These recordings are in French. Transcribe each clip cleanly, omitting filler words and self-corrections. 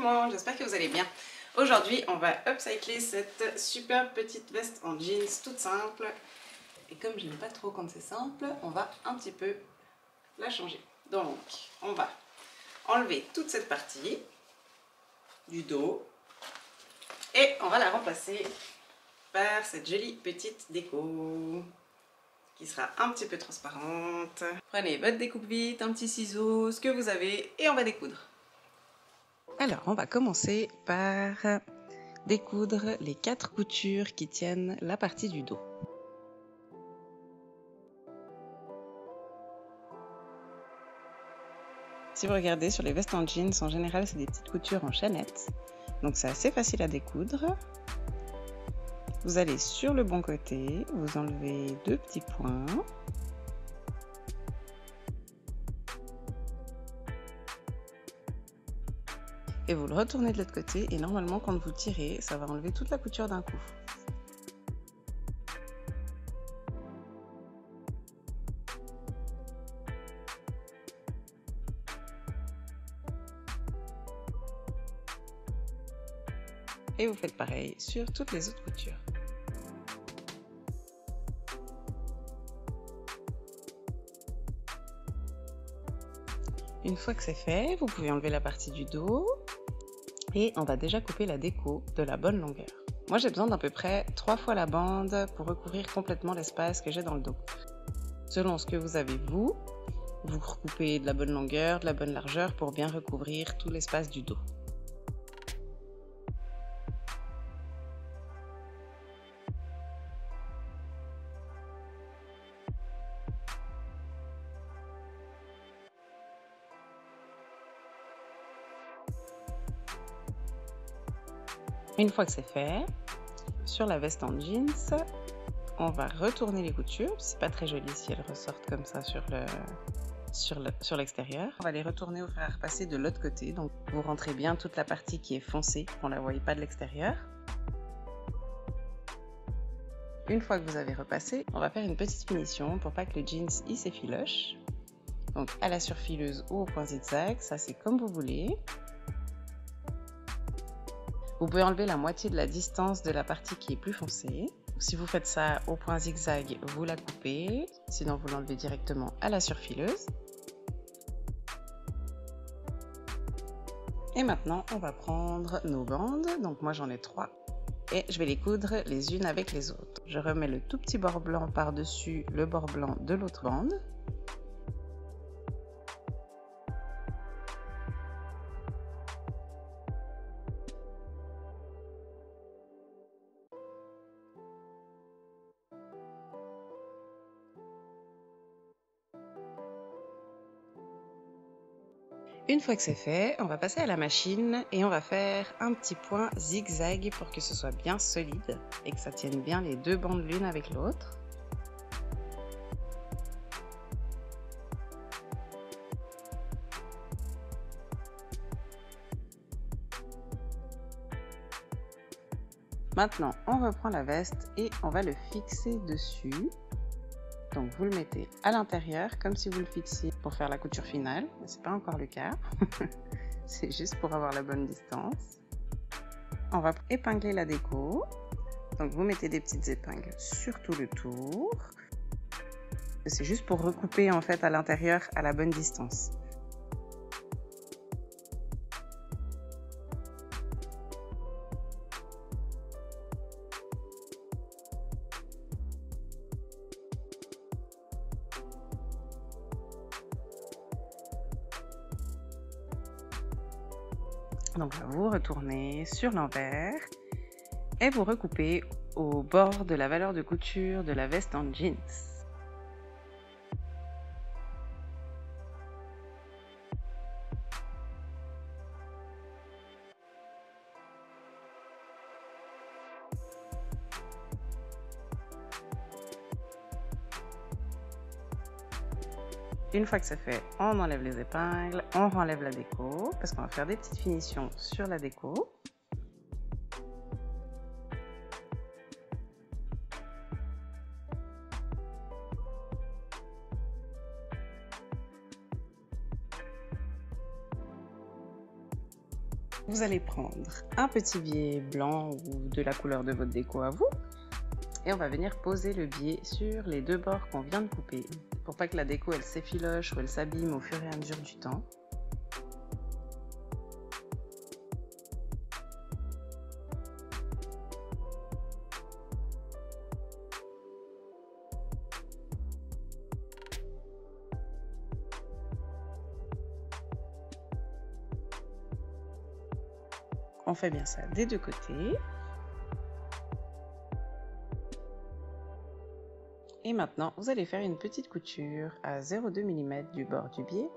monde, j'espère que vous allez bien. Aujourd'hui, on va upcycler cette super petite veste en jeans toute simple. Et comme je n'aime pas trop quand c'est simple, on va un petit peu la changer. Donc, on va enlever toute cette partie du dos et on va la remplacer par cette jolie petite déco qui sera un petit peu transparente. Prenez votre découpe vite, un petit ciseau, ce que vous avez et on va découdre. Alors, on va commencer par découdre les 4 coutures qui tiennent la partie du dos. Si vous regardez sur les vestes en jeans, en général, c'est des petites coutures en chaînette. Donc, c'est assez facile à découdre. Vous allez sur le bon côté, vous enlevez 2 petits points. Et vous le retournez de l'autre côté et normalement quand vous tirez, ça va enlever toute la couture d'un coup. Et vous faites pareil sur toutes les autres coutures. Une fois que c'est fait, vous pouvez enlever la partie du dos et on va déjà couper la déco de la bonne longueur. Moi j'ai besoin d'à peu près 3 fois la bande pour recouvrir complètement l'espace que j'ai dans le dos. Selon ce que vous avez vous recoupez de la bonne longueur, de la bonne largeur pour bien recouvrir tout l'espace du dos. Une fois que c'est fait, sur la veste en jeans, on va retourner les coutures. C'est pas très joli si elles ressortent comme ça sur l'extérieur. On va les retourner au fer à repasser de l'autre côté. Donc vous rentrez bien toute la partie qui est foncée, qu'on ne la voie pas de l'extérieur. Une fois que vous avez repassé, on va faire une petite finition pour pas que le jeans y s'effiloche. Donc à la surfileuse ou au point zigzag, ça c'est comme vous voulez. Vous pouvez enlever la moitié de la distance de la partie qui est plus foncée. Si vous faites ça au point zigzag, vous la coupez. Sinon, vous l'enlevez directement à la surfileuse. Et maintenant, on va prendre nos bandes. Donc moi, j'en ai 3. Et je vais les coudre les unes avec les autres. Je remets le tout petit bord blanc par-dessus le bord blanc de l'autre bande. Une fois que c'est fait, on va passer à la machine et on va faire un petit point zigzag pour que ce soit bien solide et que ça tienne bien les 2 bandes l'une avec l'autre. Maintenant, on reprend la veste et on va le fixer dessus. Donc vous le mettez à l'intérieur comme si vous le fixiez pour faire la couture finale, mais ce n'est pas encore le cas. C'est juste pour avoir la bonne distance. On va épingler la déco. Donc vous mettez des petites épingles sur tout le tour. C'est juste pour recouper en fait à l'intérieur à la bonne distance. Donc là, vous retournez sur l'envers et vous recoupez au bord de la valeur de couture de la veste en jeans. Une fois que c'est fait, on enlève les épingles, on renlève la déco, parce qu'on va faire des petites finitions sur la déco. Vous allez prendre un petit biais blanc ou de la couleur de votre déco à vous et on va venir poser le biais sur les deux bords qu'on vient de couper pour pas que la déco elle s'effiloche ou elle s'abîme au fur et à mesure du temps. On fait bien ça des deux côtés. Et maintenant, vous allez faire une petite couture à 0,2 mm du bord du biais.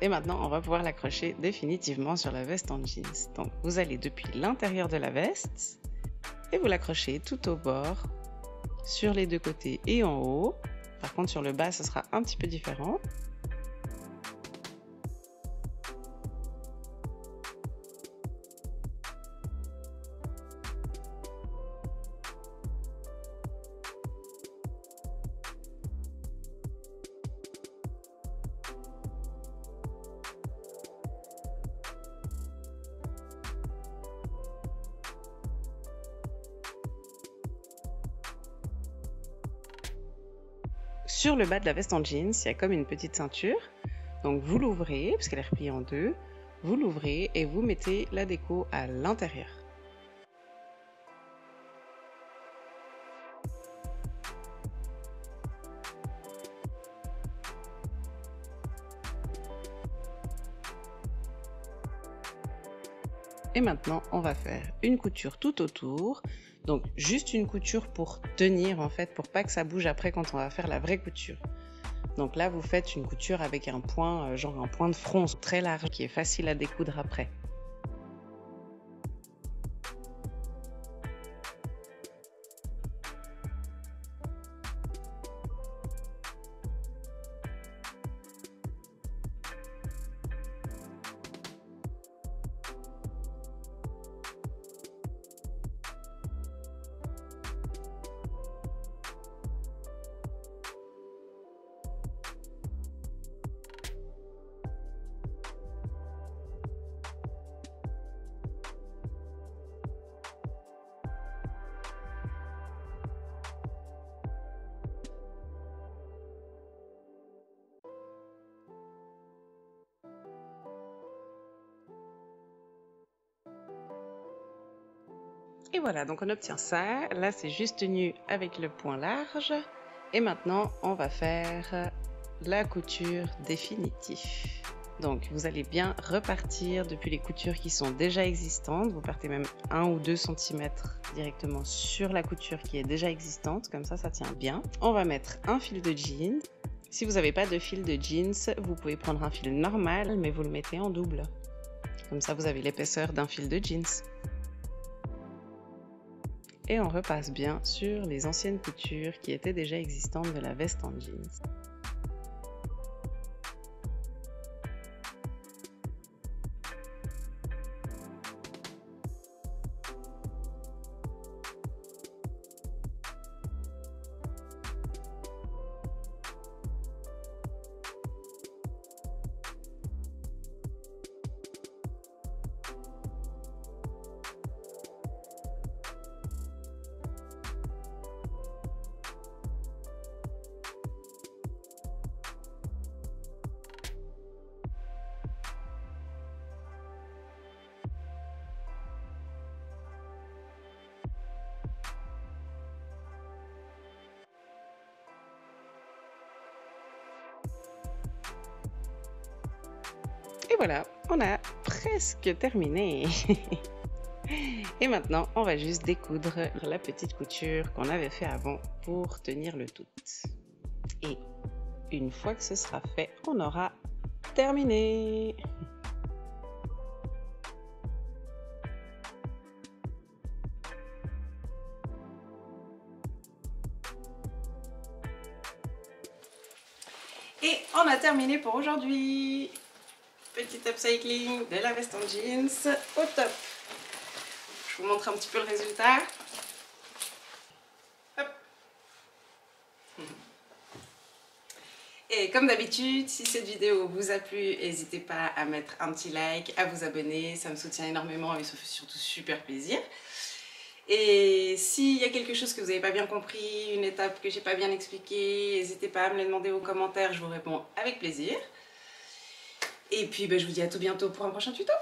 Et maintenant, on va pouvoir l'accrocher définitivement sur la veste en jeans. Donc, vous allez depuis l'intérieur de la veste et vous l'accrochez tout au bord, sur les deux côtés et en haut. Par contre, sur le bas, ce sera un petit peu différent. Sur le bas de la veste en jeans, il y a comme une petite ceinture. Donc vous l'ouvrez, parce qu'elle est repliée en deux, vous l'ouvrez et vous mettez la déco à l'intérieur. Et maintenant, on va faire une couture tout autour. Donc juste une couture pour tenir en fait, pour pas que ça bouge après quand on va faire la vraie couture. Donc là, vous faites une couture avec un point, genre un point de fronce très large qui est facile à découdre après. Et voilà, donc on obtient ça. Là, c'est juste tenu avec le point large. Et maintenant, on va faire la couture définitive. Donc, vous allez bien repartir depuis les coutures qui sont déjà existantes. Vous partez même 1 ou 2 cm directement sur la couture qui est déjà existante. Comme ça, ça tient bien. On va mettre un fil de jean. Si vous n'avez pas de fil de jeans, vous pouvez prendre un fil normal, mais vous le mettez en double. Comme ça, vous avez l'épaisseur d'un fil de jeans. Et on repasse bien sur les anciennes coutures qui étaient déjà existantes de la veste en jeans. Et voilà, on a presque terminé. Et maintenant, on va juste découdre la petite couture qu'on avait fait avant pour tenir le tout. Et une fois que ce sera fait, on aura terminé. Et on a terminé pour aujourd'hui. Petit upcycling de la veste en jeans au top. Je vous montre un petit peu le résultat. Hop. Et comme d'habitude, si cette vidéo vous a plu, n'hésitez pas à mettre un petit like, à vous abonner, ça me soutient énormément et ça fait surtout super plaisir. Et s'il y a quelque chose que vous n'avez pas bien compris, une étape que j'ai pas bien expliquée, n'hésitez pas à me le demander aux commentaires, je vous réponds avec plaisir. Et puis je vous dis à tout bientôt pour un prochain tuto.